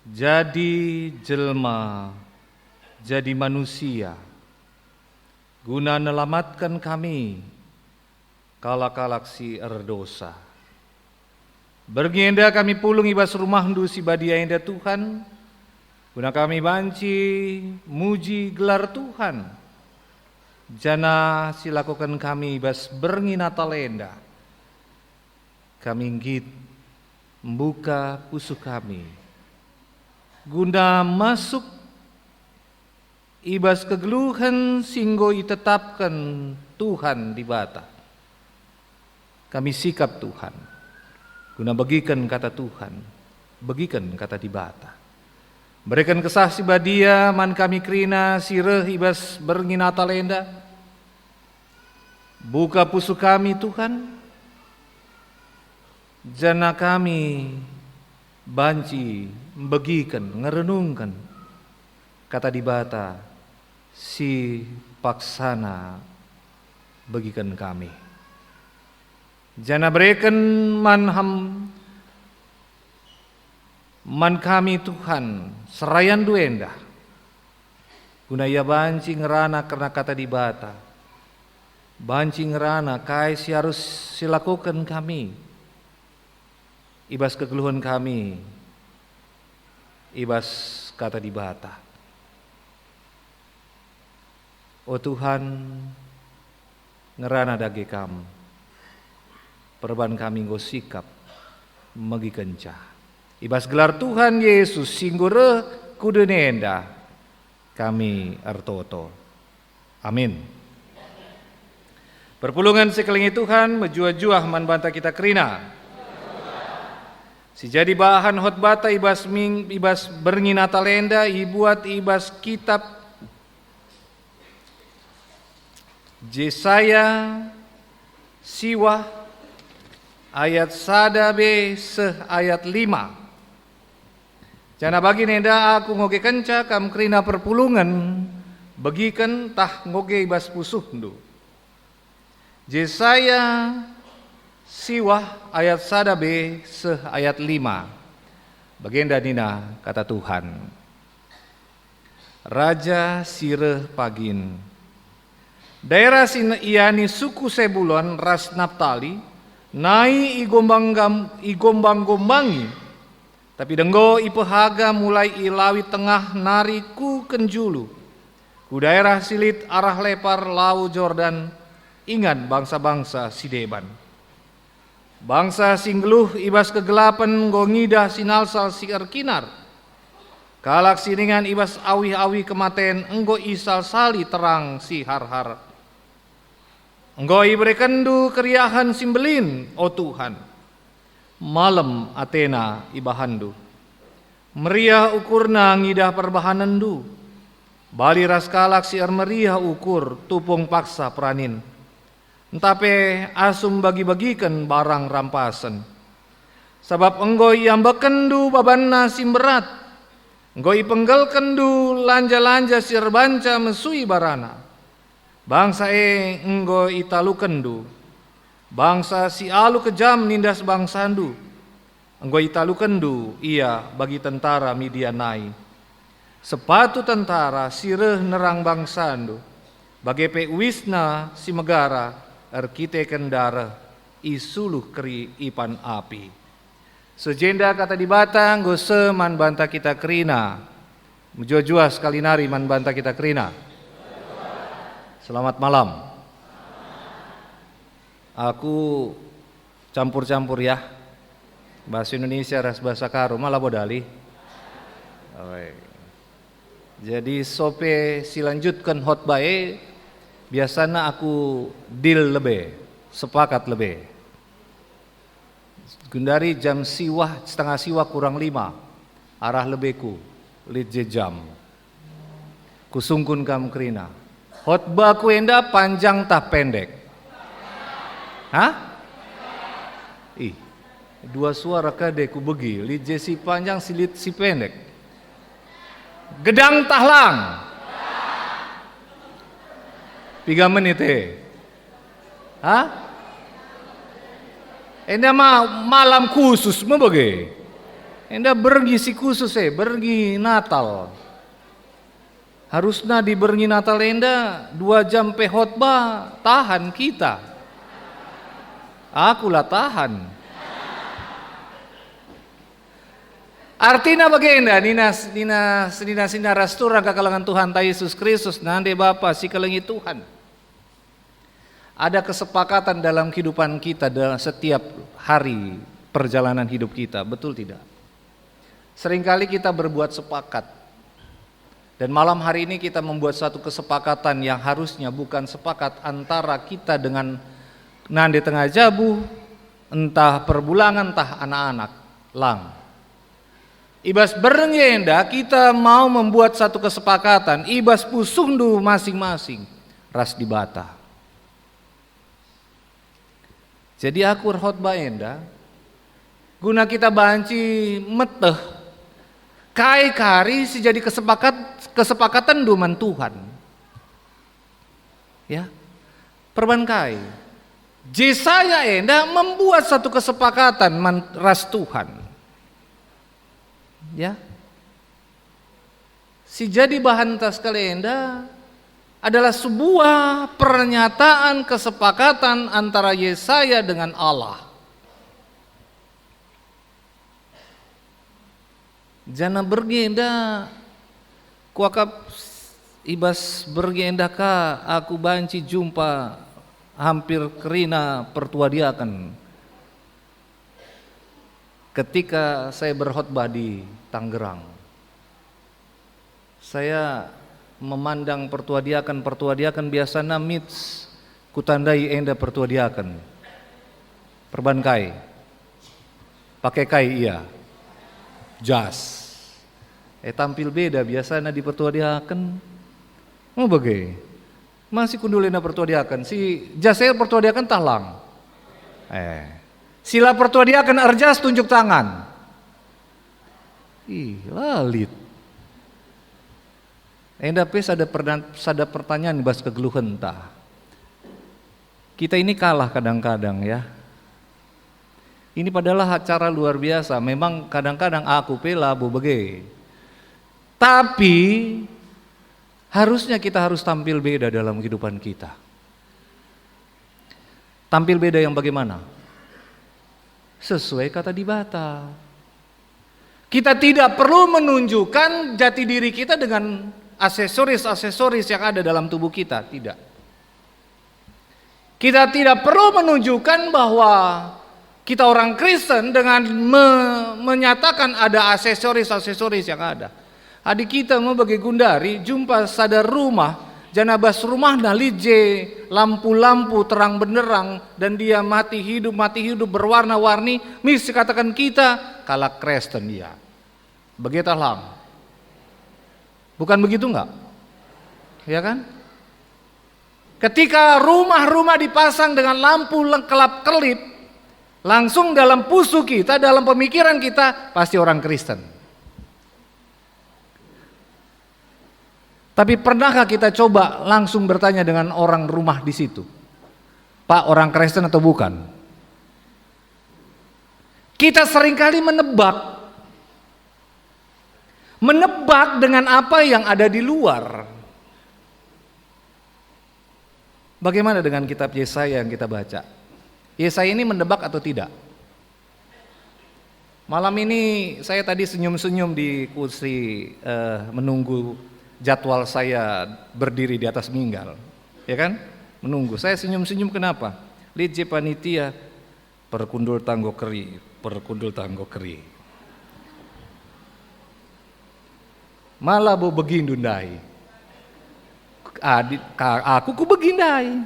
jadi jelma, jadi manusia, guna nelamatkan kami kalak-kalak si erdosa. Bergienda kami pulung ibas rumah ndu si badia enda Tuhan, guna kami banci muji gelar Tuhan. Jana silakukan kami ibas berngina talenda. Kami inggit membuka pusuk kami, guna masuk ibas kegeluhan singgo itetapkan Tuhan di bata. Kami sikap Tuhan, guna bagikan kata Tuhan, bagikan kata di bata. Berikan kesaksi badia man kami krina sireh ibas berngina talenda. Buka pusuk kami Tuhan, jana kami banci bagikan, ngerenungkan kata di bata si paksana bagikan kami. Jana berikan man kami Tuhan serayan duenda, guna ia banci ngerana karena kata di bata, banci ngerana kai si harus silakukan kami, ibas kegeluhan kami, ibas kata di bata. O Tuhan, ngerana dage kam, perban kami nggo sikap megi kencah. Ibas gelar Tuhan Yesus singgure kudenenda kami ertoto. Amin. Perpulungan sekelingi Tuhan menjua-juah man banta kita kerina. Si jadi bahan hotbata ibas berngina talenda ibuat ibas kitab Yesaya siwah ayat sada be seh ayat 5. Jana bagi nenda aku ngoge kenca kam krina perpulungan bagikan tah ngoge ibas pusuh ndu. Yesaya siwah ayat sada be seh ayat 5. Bagenda nina kata Tuhan. Raja sireh pagin. Daerah iani suku Sebulon ras Naftali nai igombang-gombangi. Tapi denggo ipehaga mulai ilawi tengah nari ku kenjulu. Ku daerah silit arah lepar lau Jordan ingat bangsa-bangsa si deban. Bangsa singgeluh ibas kegelapan ngongidah sinalsal si erkinar. Kalak siningan ibas awi-awi kematen enggo isal sali terang si har-har. Enggo ibrekendu keriahan simbelin o Tuhan. Malam Athena ibahandu. Meriah ukurna ngidah perbahanandu. Bali raskalak si meriah ukur tupung paksa pranin. Entape asum bagi-bagikan barang rampasan. Sebab enggo iambekendu babanna simberat. Enggo ipenggelkendu lanja-lanja sirbanca mesui barana. Bangsa enggo italukendu. Bangsa si alu kejam nindas bangsandu. Enggo italukendu ia bagi tentara Midianai. Sepatu tentara sireh nerang bangsandu. Bagi pe wisna si megara erkite kendara isuluh keri ipan api. Sejenda kata di batang gose man banta kita kerina. Mujua-jua sekali nari man banta kita kerina. Selamat malam. Aku campur-campur ya. Bahasa Indonesia ras bahasa Karo malah bodali. Jadi sope silanjutkan khotbah biasanya aku deal lebih, sepakat lebih. Gundari jam siwah setengah siwah kurang 5 arah lebihku lid jam. Kusungkun kam krina. Khotbah ku enda panjang tah pendek. Hah? Ih, dua suara kade ku begi, lid si panjang silit si pendek. Gedang tahlang. 3 menit Hah? Enda malam khusus membagi. Enda bergi si khusus bergi Natal. Harusnya di bergi Natal enda 2 jam pe khotbah tahan kita. Akulah tahan. Artinya bagaimana? Nina rastura kakalangan Tuhan ta Yesus Kristus nande Bapa si kalengi Tuhan. Ada kesepakatan dalam kehidupan kita dalam setiap hari perjalanan hidup kita, betul tidak? Seringkali kita berbuat sepakat. Dan malam hari ini kita membuat satu kesepakatan yang harusnya bukan sepakat antara kita dengan nande tengah jabu, entah perbulangan, entah anak-anak, lang. Ibas berengenda kita mau membuat satu kesepakatan, ibas pusundu masing-masing, ras dibata. Jadi aku khotbah enda, guna kita banci meteh, kai kari si jadi kesepakatan duman Tuhan. Ya, perban kai. Jesaya enda membuat satu kesepakatan ras Tuhan. Ya, si jadi bahan tas kalenda adalah sebuah pernyataan kesepakatan antara Yesaya dengan Allah. Jana bergenda kuakap ibas bergenda ka aku banci jumpa hampir kerina pertuadiakan ketika saya berkhotbah di Tangerang. Saya memandang pertuadiakan biasanya mits kutandai enda pertuadiakan. Perban kai. Pakai kai iya. Jas. Tampil beda biasanya di pertuadiakan. Mau bagai. Masih kundulina pertuadiakan si jasnya pertuadiakan talang. Sila pertuadiakan arjas tunjuk tangan. Ih, lalit. Enda pes ada pertanyaan bas kegeluhan tah. Kita ini kalah kadang-kadang ya. Ini padahal acara luar biasa. Memang kadang-kadang aku pela bege. Tapi harusnya kita harus tampil beda dalam kehidupan kita. Tampil beda yang bagaimana? Sesuai kata dibata. Kita tidak perlu menunjukkan jati diri kita dengan aksesoris yang ada dalam tubuh kita, tidak. Kita tidak perlu menunjukkan bahwa kita orang Kristen dengan menyatakan ada aksesoris yang ada. Adik kita mau bagi gundari jumpa sadar rumah, janabas rumah nalije lampu-lampu terang benderang dan dia mati hidup berwarna-warni, misi katakan kita kalah Kristen dia. Begitu lang. Bukan begitu enggak? Ya kan? Ketika rumah-rumah dipasang dengan lampu kelap-kelip, langsung dalam pusu kita, dalam pemikiran kita pasti orang Kristen. Tapi pernahkah kita coba langsung bertanya dengan orang rumah di situ? Pak, orang Kristen atau bukan? Kita seringkali menebak dengan apa yang ada di luar. Bagaimana dengan kitab Yesaya yang kita baca? Yesaya ini menebak atau tidak? Malam ini saya tadi senyum-senyum di kursi menunggu jadwal saya berdiri di atas minggal, ya kan? Menunggu. Saya senyum-senyum kenapa? Lije panitia perkundul tanggo keri. Malah bo begindundai. Aku ku begindai.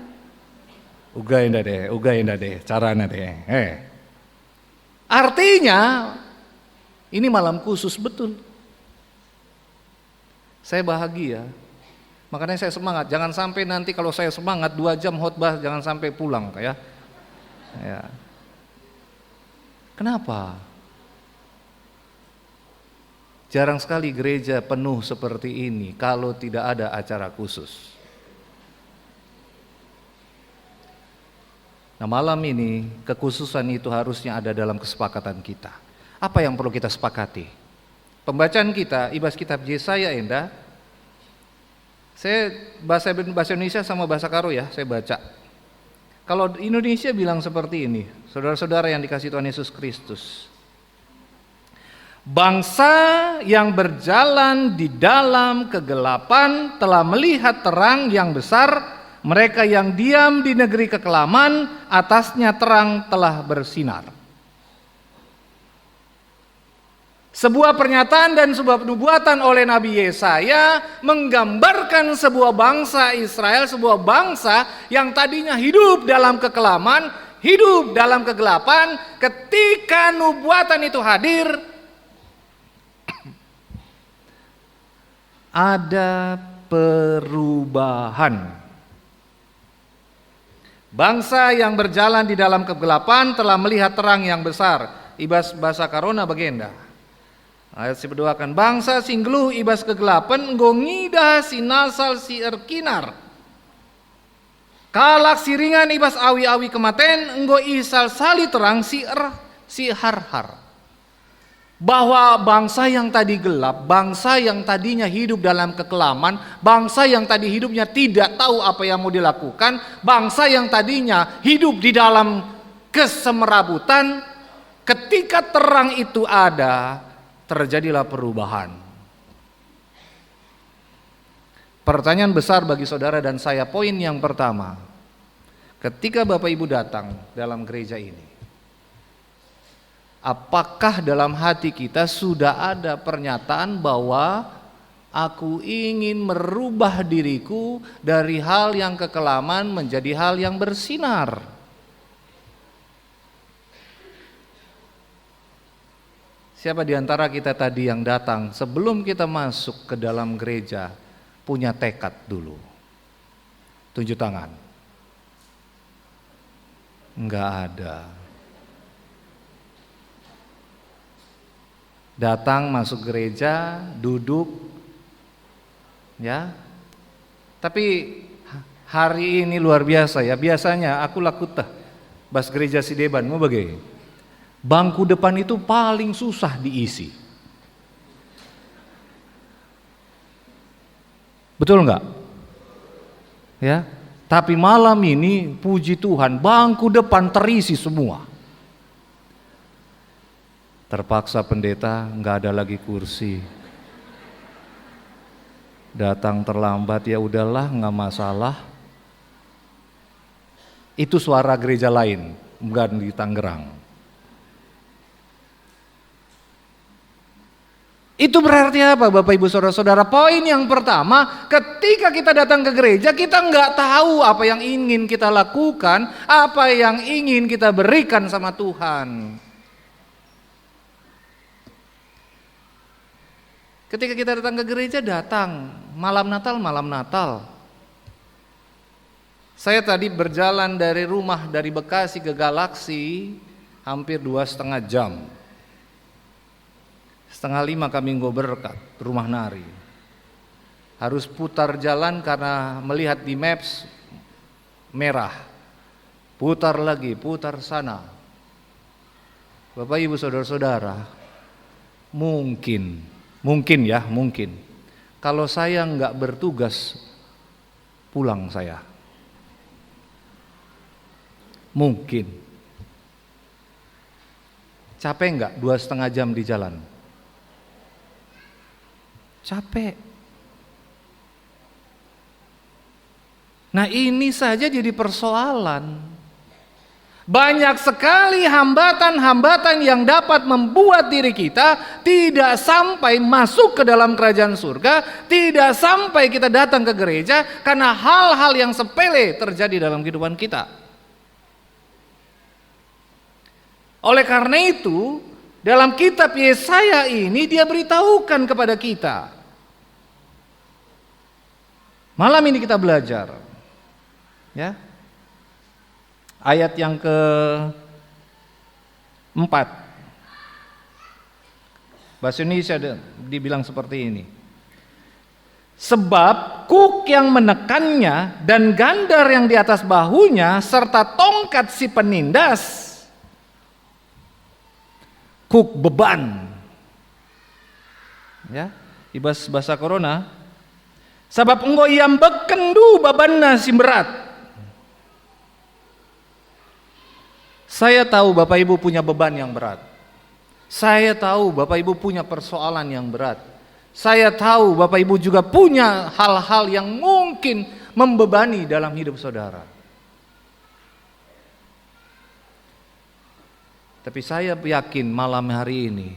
Uga indah deh, carana deh. Artinya ini malam khusus betul. Saya bahagia, makanya saya semangat. Jangan sampai nanti kalau saya semangat 2 jam khotbah jangan sampai pulang ya. Kenapa? Jarang sekali gereja penuh seperti ini kalau tidak ada acara khusus. Nah malam ini kekhususan itu harusnya ada dalam kesepakatan kita. Apa yang perlu kita sepakati? Pembacaan kita, ibas kitab Yesaya Enda. Saya bahasa Indonesia sama bahasa Karo ya, saya baca. Kalau Indonesia bilang seperti ini, saudara-saudara yang dikasihi Tuhan Yesus Kristus. Bangsa yang berjalan di dalam kegelapan telah melihat terang yang besar, mereka yang diam di negeri kekelaman, atasnya terang telah bersinar. Sebuah pernyataan dan sebuah nubuatan oleh Nabi Yesaya menggambarkan sebuah bangsa Israel, sebuah bangsa yang tadinya hidup dalam kekelaman, hidup dalam kegelapan. Ketika nubuatan itu hadir, ada perubahan. Bangsa yang berjalan di dalam kegelapan telah melihat terang yang besar. Ibas bahasa Karona bagenda. Ayat si berdoakan, bangsa singgluh ibas kegelapan enggo ngidah sinasal si erkinar. Kalak siringan ibas awi-awi kematen enggo isal sali terang si har-har. Bahwa bangsa yang tadi gelap, bangsa yang tadinya hidup dalam kekelaman, bangsa yang tadi hidupnya tidak tahu apa yang mau dilakukan, bangsa yang tadinya hidup di dalam kesemerabutan, ketika terang itu ada, terjadilah perubahan. Pertanyaan besar bagi saudara dan saya, poin yang pertama, ketika Bapak Ibu datang dalam gereja ini, apakah dalam hati kita sudah ada pernyataan bahwa aku ingin merubah diriku dari hal yang kekelaman menjadi hal yang bersinar? Siapa di antara kita tadi yang datang sebelum kita masuk ke dalam gereja punya tekad dulu? Tunjuk tangan. Enggak ada. Datang masuk gereja, duduk, ya. Tapi hari ini luar biasa ya. Biasanya aku lakutah bas gereja Sideban mau bagaimana? Bangku depan itu paling susah diisi. Betul enggak? Ya. Tapi malam ini puji Tuhan bangku depan terisi semua. Terpaksa pendeta enggak ada lagi kursi. Datang terlambat ya udahlah, enggak masalah. Itu suara gereja lain, bukan di Tangerang. Itu berarti apa Bapak Ibu Saudara-saudara? Poin yang pertama, ketika kita datang ke gereja, kita nggak tahu apa yang ingin kita lakukan, apa yang ingin kita berikan sama Tuhan. Ketika kita datang ke gereja, datang malam Natal. Saya tadi berjalan dari rumah dari Bekasi ke Galaksi hampir 2,5 jam. 4:30 kami berkat rumah nari. Harus putar jalan karena melihat di maps merah. Putar lagi, putar sana. Bapak Ibu Saudara-saudara, mungkin kalau saya enggak bertugas pulang saya. Mungkin. Capek enggak 2,5 jam di jalan? Capek. Nah ini saja jadi persoalan. Banyak sekali hambatan-hambatan yang dapat membuat diri kita tidak sampai masuk ke dalam kerajaan surga, tidak sampai kita datang ke gereja karena hal-hal yang sepele terjadi dalam kehidupan kita. Oleh karena itu, dalam kitab Yesaya ini dia beritahukan kepada kita. Malam ini kita belajar. Ya. Ayat yang ke-4. Bahasa Indonesia dibilang seperti ini. Sebab kuk yang menekannya dan gandar yang di atas bahunya serta tongkat si penindas. kuk beban. Ya, ibas bahasa corona. Sabab engkau yang bekendu babanna si berat. Saya tahu Bapak Ibu punya beban yang berat. Saya tahu Bapak Ibu punya persoalan yang berat. Saya tahu Bapak Ibu juga punya hal-hal yang mungkin membebani dalam hidup saudara. Tapi saya yakin malam hari ini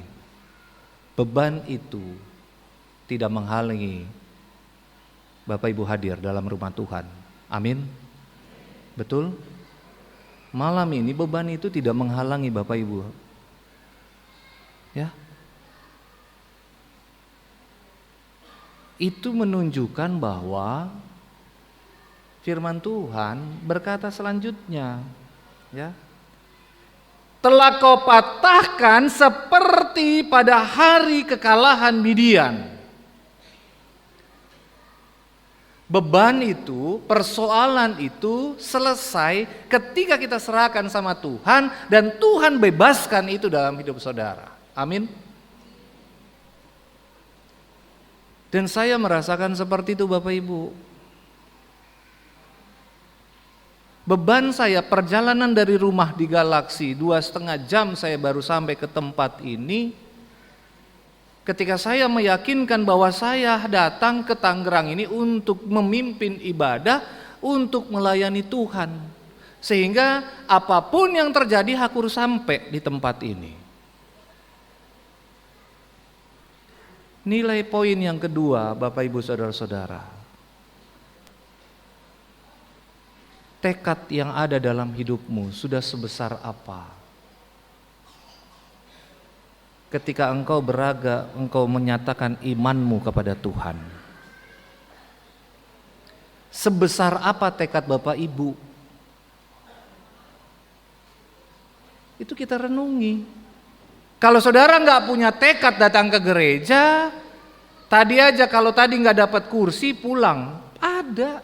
beban itu tidak menghalangi Bapak Ibu hadir dalam rumah Tuhan. Amin. Betul? Malam ini beban itu tidak menghalangi Bapak Ibu. Ya. Itu menunjukkan bahwa firman Tuhan berkata selanjutnya, ya. Telah kau patahkan seperti pada hari kekalahan Midian. Beban itu, persoalan itu selesai ketika kita serahkan sama Tuhan dan Tuhan bebaskan itu dalam hidup saudara. Amin. Dan saya merasakan seperti itu Bapak Ibu. Beban saya perjalanan dari rumah di Galaksi 2,5 jam saya baru sampai ke tempat ini. Ketika saya meyakinkan bahwa saya datang ke Tangerang ini untuk memimpin ibadah, untuk melayani Tuhan. Sehingga apapun yang terjadi aku harus sampai di tempat ini. Nilai poin yang kedua Bapak Ibu Saudara-saudara. Tekad yang ada dalam hidupmu sudah sebesar apa? Ketika engkau engkau menyatakan imanmu kepada Tuhan. Sebesar apa tekad Bapak Ibu? Itu kita renungi. Kalau saudara nggak punya tekad datang ke gereja, tadi aja kalau tadi nggak dapat kursi pulang, ada.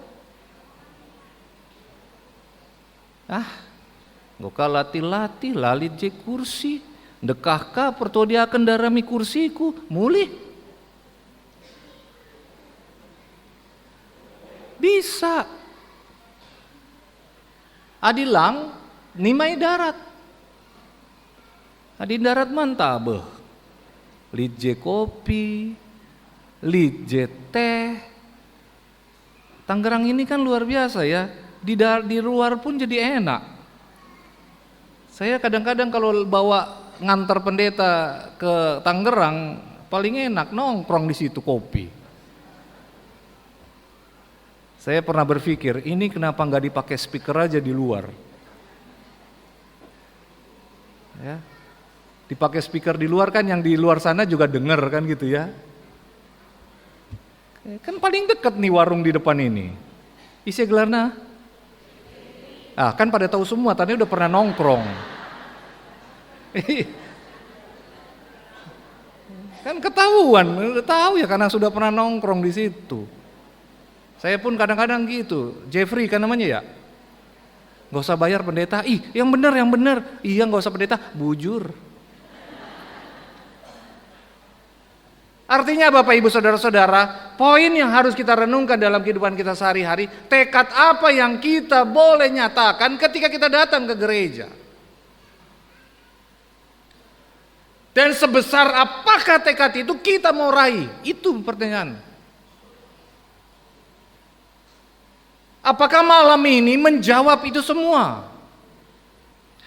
Gak latih-latih lalit je kursi. Dekahkah pertodia kendarami kursiku mulih? Bisa. Adilang nimai darat. Adi darat mantabeh. Lije kopi, lije teh. Tangerang ini kan luar biasa ya. Di luar pun jadi enak. Saya kadang-kadang kalau bawa ngantar pendeta ke Tangerang paling enak nongkrong di situ kopi. Saya pernah berpikir ini kenapa nggak dipakai speaker aja di luar? Ya, dipakai speaker di luar kan yang di luar sana juga denger kan gitu ya? Kan paling dekat nih warung di depan ini. Isi gelarna. Kan pada tahu semua tadi udah pernah nongkrong. Kan ketahuan, udah tahu ya karena sudah pernah nongkrong di situ. Saya pun kadang-kadang gitu. Jeffrey kan namanya ya. Gak usah bayar pendeta. Yang benar. Iya gak usah pendeta, bujur. Artinya Bapak Ibu Saudara-saudara, poin yang harus kita renungkan dalam kehidupan kita sehari-hari, tekad apa yang kita boleh nyatakan ketika kita datang ke gereja. Dan sebesar apakah tekad itu kita mau raih? Itu pertanyaan. Apakah malam ini menjawab itu semua?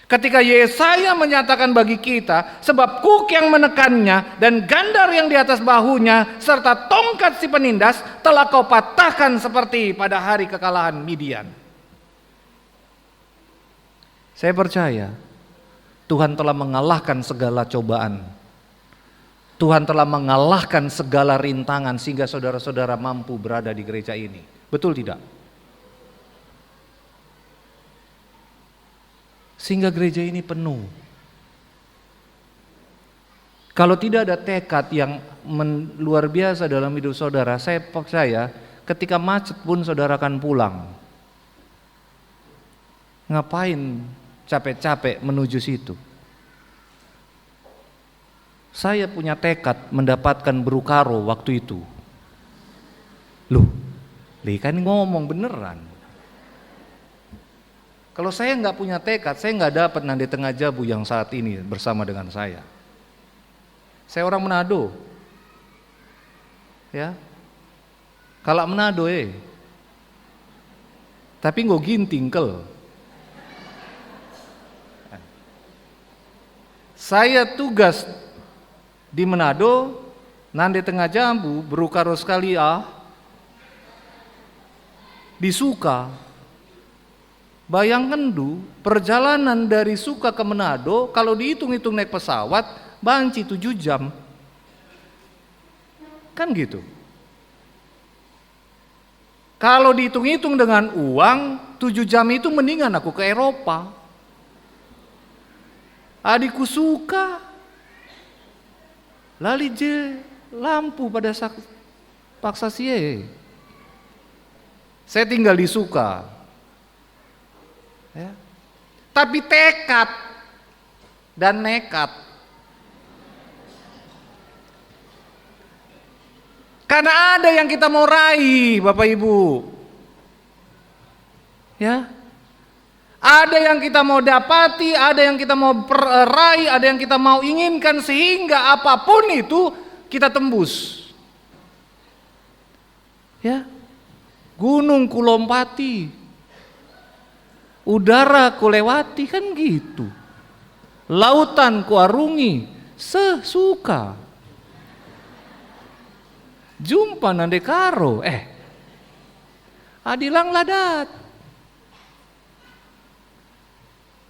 Ketika Yesaya menyatakan bagi kita, sebab kuk yang menekannya dan gandar yang di atas bahunya serta tongkat si penindas telah kau patahkan seperti pada hari kekalahan Midian. Saya percaya Tuhan telah mengalahkan segala cobaan. Tuhan telah mengalahkan segala rintangan sehingga saudara-saudara mampu berada di gereja ini. Betul tidak? Sehingga gereja ini penuh. Kalau tidak ada tekad yang luar biasa dalam hidup saudara, saya percaya ketika macet pun saudara akan pulang. Ngapain capek-capek menuju situ? Saya punya tekad mendapatkan berukaro waktu itu. Loh, kan ngomong beneran. Kalau saya nggak punya tekad, saya nggak dapat Nandi Tengah Jabu yang saat ini bersama dengan saya. Saya orang Manado, ya, kalau Manado tapi nggak ginting kel. Saya tugas di Manado, Nandi Tengah Jambu, berukaro sekali di Suka. Bayangkan perjalanan dari Suka ke Manado, kalau dihitung-hitung naik pesawat, banci 7 jam. Kan gitu. Kalau dihitung-hitung dengan uang, 7 jam itu mendingan aku ke Eropa. Adikku Suka lali je lampu pada paksa sie. Saya tinggal di Suka, ya. Tapi tekad dan nekat. Karena ada yang kita mau raih, Bapak Ibu, ya. Ada yang kita mau dapati, ada yang kita mau raih, ada yang kita mau inginkan, sehingga apapun itu kita tembus. Ya. Gunung kulompati, udara kulewati, kan gitu. Lautan kuarungi sesuka. Jumpa nande karo, adilang ladat.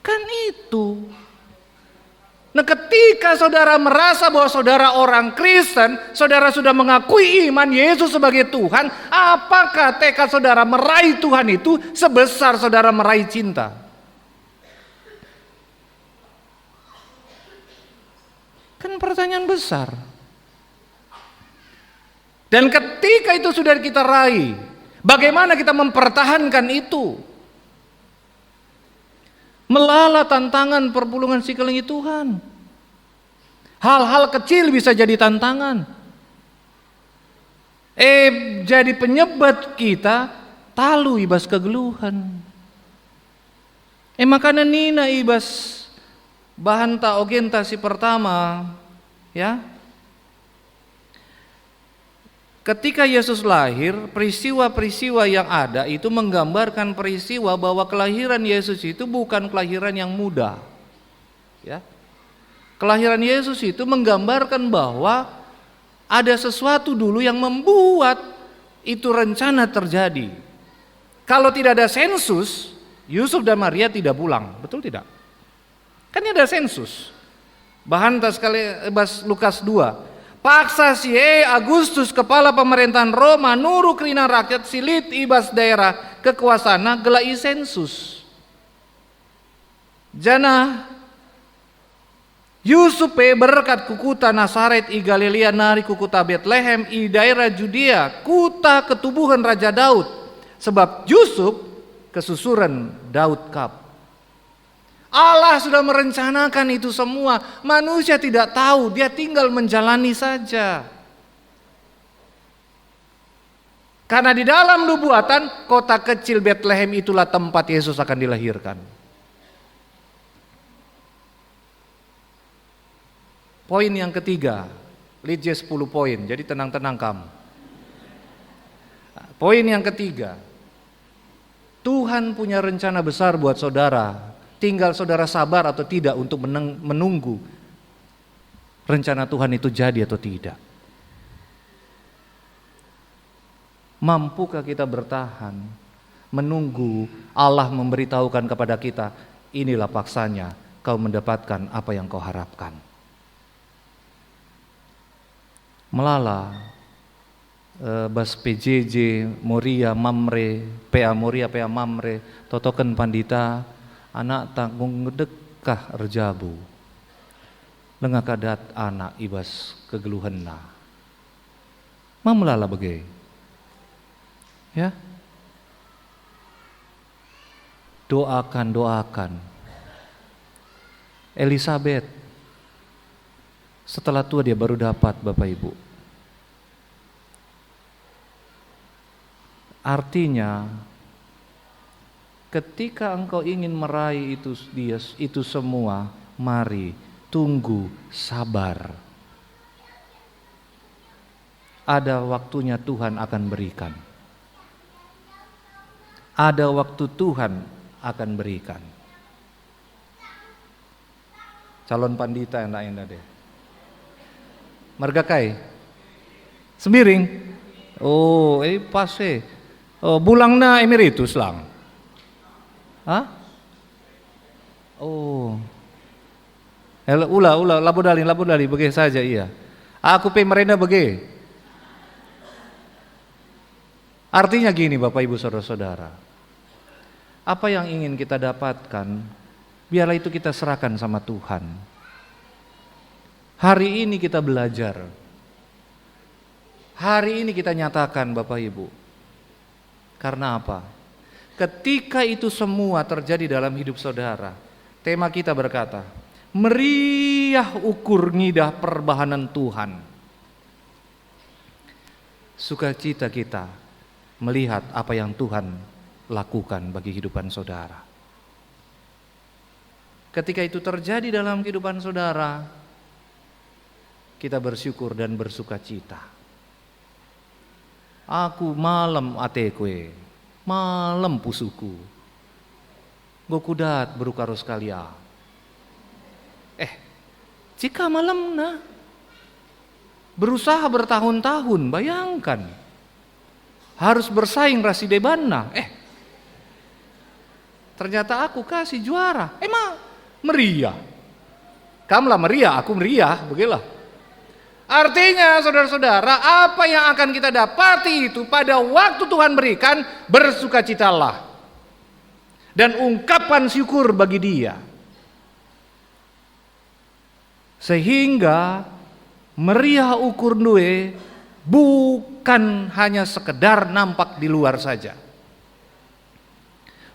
Kan itu. Nah, ketika saudara merasa bahwa saudara orang Kristen, saudara sudah mengakui iman Yesus sebagai Tuhan, apakah tekad saudara meraih Tuhan itu sebesar saudara meraih cinta? Kan pertanyaan besar. Dan ketika itu sudah kita raih, bagaimana kita mempertahankan itu? Melala tantangan perpulungan sikelingi Tuhan. Hal-hal kecil bisa jadi tantangan. Jadi penyebat kita talu ibas kegeluhan. Makanya nina ibas bahan ta ogenta si pertama, ya. Ketika Yesus lahir, peristiwa-peristiwa yang ada itu menggambarkan peristiwa bahwa kelahiran Yesus itu bukan kelahiran yang mudah. Ya. Kelahiran Yesus itu menggambarkan bahwa ada sesuatu dulu yang membuat itu rencana terjadi. Kalau tidak ada sensus, Yusuf dan Maria tidak pulang, betul tidak? Kan ada sensus. Bahan sekali Lukas 2. Paksa si Agustus kepala pemerintahan Roma nuru kerina rakyat silit ibas daerah kekuasaan gelai sensus. Jana Yusuf berkat kukuta Nasaret i Galilea nari kukuta Betlehem i daerah Judea kuta ketubuhan Raja Daud, sebab Yusuf kesusuran Daud kap. Allah sudah merencanakan itu semua. Manusia tidak tahu, dia tinggal menjalani saja. Karena di dalam nubuatan, kota kecil Betlehem itulah tempat Yesus akan dilahirkan. Poin yang ketiga, Lidje 10 poin, jadi tenang-tenang kamu. Poin yang ketiga, Tuhan punya rencana besar buat saudara. Tinggal saudara sabar atau tidak untuk menunggu rencana Tuhan itu jadi atau tidak. Mampukah kita bertahan menunggu Allah memberitahukan kepada kita, inilah paksanya kau mendapatkan apa yang kau harapkan. Melala bas PJJ Moria Mamre PA Moria PA Mamre totoken pandita anak tanggung ngedekah rejabu lengah kadat anak ibas kegeluhenna mamelala bagai, ya. Doakan Elizabeth Setelah tua dia baru dapat, Bapak Ibu. Artinya ketika engkau ingin meraih itu semua, mari tunggu, sabar. Ada waktunya Tuhan akan berikan. Ada waktu Tuhan akan berikan. Calon pandita enak-enak deh. Margakai? Sembiring? Oh, pas Oh, bulangna emeritus lang. Hah? Oh. Ula, labodali, bagi saja iya. Aku pemerintah bagi. Artinya gini Bapak Ibu Saudara-saudara. Apa yang ingin kita dapatkan, biarlah itu kita serahkan sama Tuhan. Hari ini kita belajar. Hari ini kita nyatakan Bapak Ibu. Karena apa? Ketika itu semua terjadi dalam hidup saudara, tema kita berkata, meriah ukur ngidah perbahanan Tuhan. Sukacita kita melihat apa yang Tuhan lakukan bagi kehidupan saudara. Ketika itu terjadi dalam kehidupan saudara, kita bersyukur dan bersukacita. Aku malam atekwe, malam pusuku, gokudat berukaro sekalian. Jika malam berusaha bertahun-tahun, bayangkan harus bersaing rasi debanna. Ternyata aku kasih juara. Emang meriah. Kamulah meriah, aku meriah, begitulah. Artinya saudara-saudara, apa yang akan kita dapati itu pada waktu Tuhan berikan, bersukacitalah dan ungkapan syukur bagi Dia. Sehingga meriah ukur nue bukan hanya sekedar nampak di luar saja.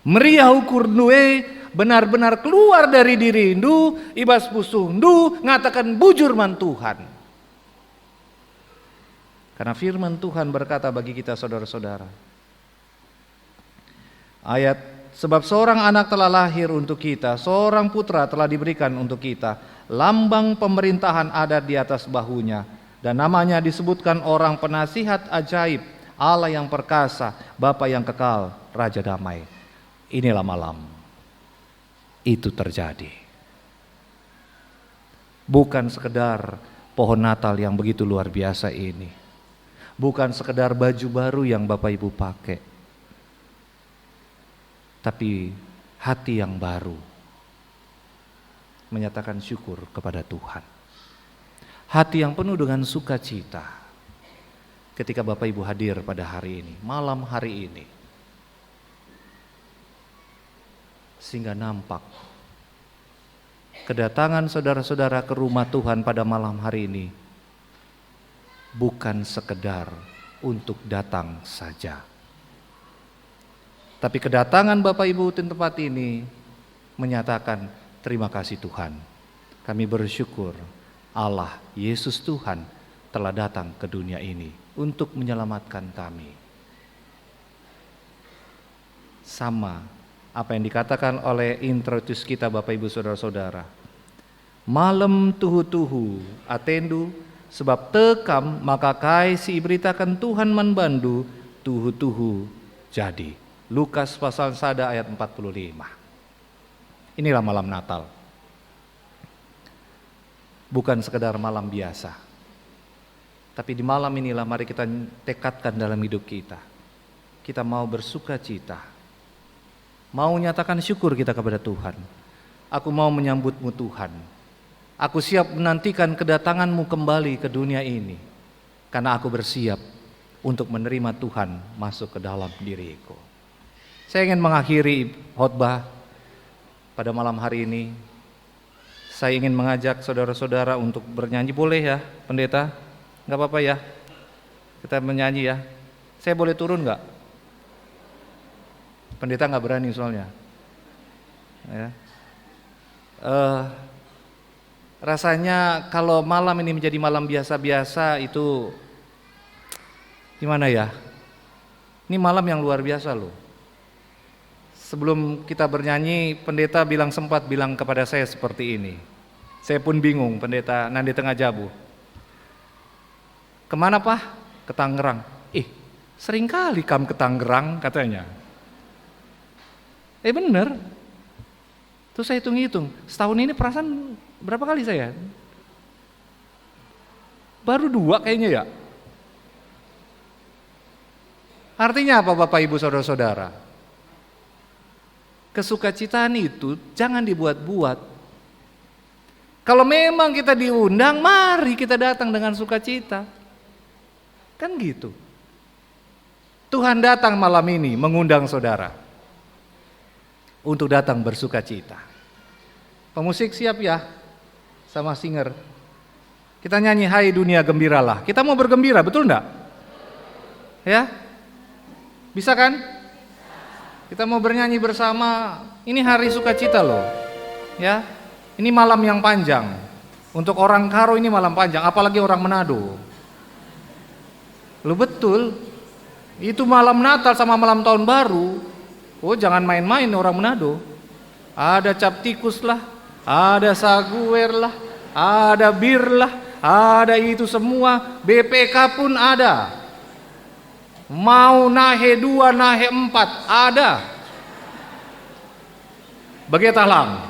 Meriah ukur nue benar-benar keluar dari diri ndu, ibas pusuh ndu, ngatakan bujur man Tuhan. Karena firman Tuhan berkata bagi kita saudara-saudara. Ayat, sebab seorang anak telah lahir untuk kita, seorang putra telah diberikan untuk kita, lambang pemerintahan ada di atas bahunya, dan namanya disebutkan orang penasihat ajaib, Allah yang perkasa, Bapa yang kekal, Raja damai. Inilah malam itu terjadi. Bukan sekedar pohon Natal yang begitu luar biasa ini. Bukan sekedar baju baru yang Bapak Ibu pakai, tapi hati yang baru menyatakan syukur kepada Tuhan. Hati yang penuh dengan sukacita ketika Bapak Ibu hadir pada hari ini, malam hari ini. Sehingga nampak kedatangan saudara-saudara ke rumah Tuhan pada malam hari ini bukan sekedar untuk datang saja, tapi kedatangan Bapak Ibu di tempat ini menyatakan terima kasih Tuhan. Kami bersyukur Allah Yesus Tuhan telah datang ke dunia ini untuk menyelamatkan kami. Sama apa yang dikatakan oleh introduce kita Bapak Ibu Saudara-saudara. Malam tuhu-tuhu atendu, sebab tekam maka kai si beritakan Tuhan manbandu tuhu-tuhu jadi. Lukas pasal 1 ayat 45. Inilah malam Natal. Bukan sekedar malam biasa. Tapi di malam inilah mari kita tekadkan dalam hidup kita. Kita mau bersukacita. Mau nyatakan syukur kita kepada Tuhan. Aku mau menyambutmu Tuhan. Aku siap menantikan kedatanganmu kembali ke dunia ini. Karena aku bersiap untuk menerima Tuhan masuk ke dalam diriku. Saya ingin mengakhiri khotbah pada malam hari ini. Saya ingin mengajak saudara-saudara untuk bernyanyi. Boleh ya pendeta? Gak apa-apa ya? Kita menyanyi ya. Saya boleh turun gak? Pendeta gak berani soalnya ya. Rasanya kalau malam ini menjadi malam biasa-biasa itu gimana ya? Ini malam yang luar biasa loh. Sebelum kita bernyanyi, pendeta sempat bilang kepada saya seperti ini. Saya pun bingung, pendeta Nandi Tengah Jabu. Kemana Pak? Ke Tangerang. Sering kali kamu ke Tangerang katanya. Bener. Terus saya hitung-hitung, setahun ini perasaan berapa kali saya? Baru 2 kayaknya ya. Artinya apa Bapak Ibu Saudara-saudara? Kesukacitaan itu jangan dibuat-buat. Kalau memang kita diundang, mari kita datang dengan sukacita. Kan gitu. Tuhan datang malam ini mengundang saudara untuk datang bersukacita. Pemusik siap ya? Sama singer. Kita nyanyi Hai Dunia Gembiralah. Kita mau bergembira, betul enggak? Ya? Bisa kan? Kita mau bernyanyi bersama. Ini hari sukacita loh. Ya? Ini malam yang panjang. Untuk orang Karo ini malam panjang, apalagi orang Manado. Lo betul. Itu malam Natal sama malam Tahun Baru. Oh, jangan main-main orang Manado. Ada cap tikus lah, ada saguer lah, ada bir lah, ada itu semua. BPK pun ada. Mau nahe 2, nahe 4 ada. Bagetalang.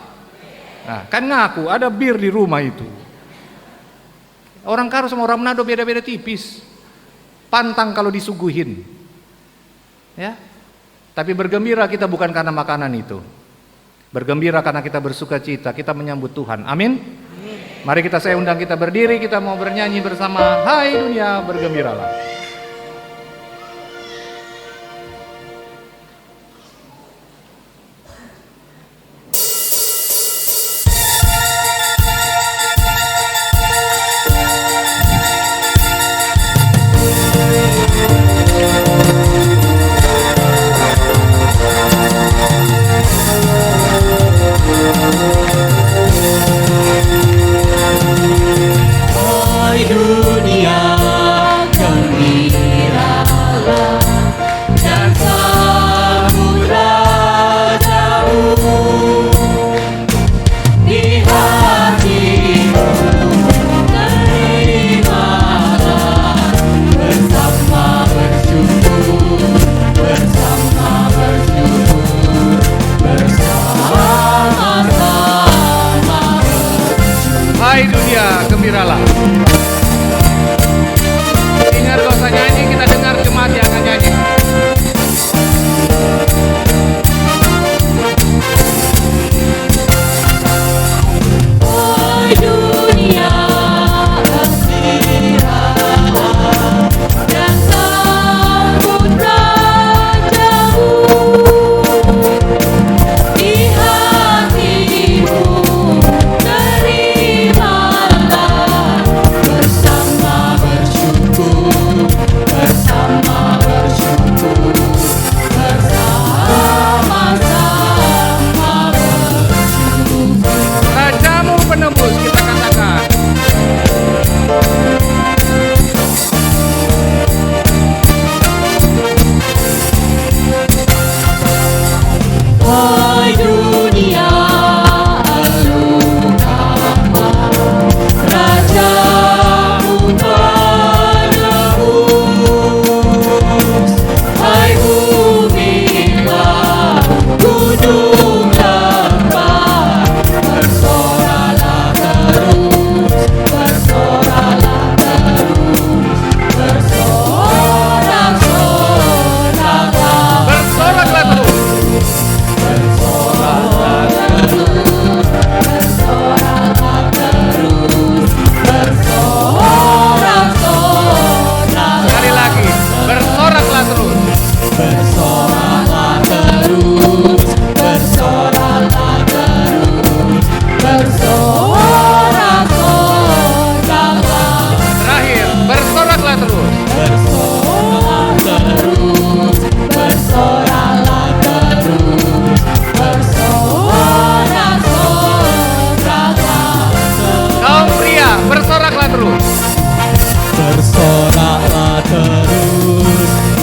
Nah, kan ngaku ada bir di rumah itu. Orang Karo sama orang Manado beda-beda tipis. Pantang kalau disuguhin. Ya. Tapi bergembira kita bukan karena makanan itu. Bergembira karena kita bersuka cita, kita menyambut Tuhan. Amin. Mari saya undang kita berdiri, kita mau bernyanyi bersama Hai Dunia Bergembiralah. Hai dunia,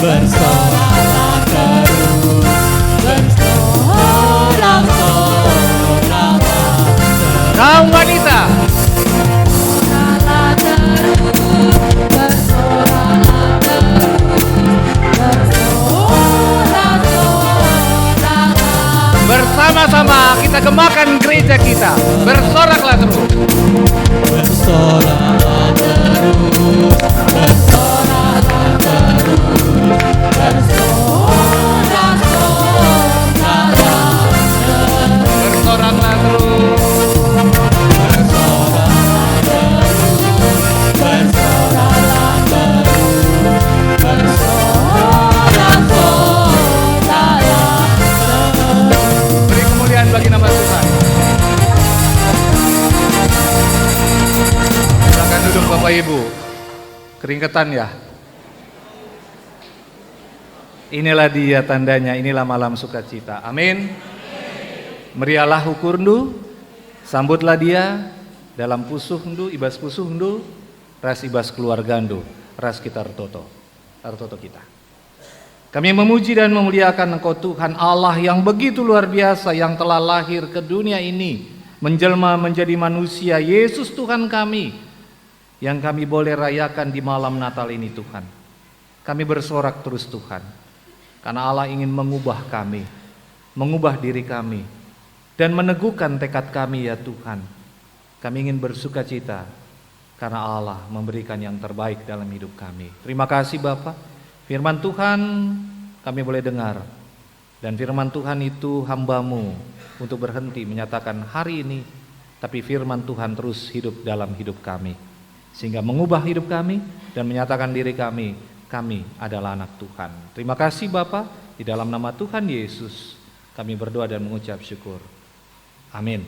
bersoraklah terus, bersorak-soraklah terus. Kaum wanita, Bersoraklah terus, bersoraklah terus, bersorak-soraklah. bersama-sama kita gemakan gereja kita. Bersoraklah terus. Bersoraklah terus, bersoraklah terus, bersorak-soraklah terus. Bersoraklah terus. Bersoraklah terus, bersoraklah terus, bersorak-soraklah terus. Beri kemuliaan bagi nama Tuhan. Silakan duduk Bapak Ibu. Keringetan ya. Inilah dia tandanya, inilah malam sukacita. Amin. Merialah hukurndu, sambutlah dia dalam pusuhndu, ibas pusuhndu, ras ibas keluargandu, ras kita artoto kita. Kami memuji dan memuliakan Engkau Tuhan Allah yang begitu luar biasa, yang telah lahir ke dunia ini, menjelma menjadi manusia, Yesus Tuhan kami, yang kami boleh rayakan di malam Natal ini Tuhan. Kami bersorak terus Tuhan, karena Allah ingin mengubah kami, mengubah diri kami, dan meneguhkan tekad kami ya Tuhan. Kami ingin bersuka cita, karena Allah memberikan yang terbaik dalam hidup kami. Terima kasih Bapak. Firman Tuhan kami boleh dengar, dan firman Tuhan itu hamba-Mu untuk berhenti menyatakan hari ini, tapi firman Tuhan terus hidup dalam hidup kami, sehingga mengubah hidup kami dan menyatakan diri kami adalah anak Tuhan. Terima kasih Bapa, di dalam nama Tuhan Yesus kami berdoa dan mengucap syukur. Amin.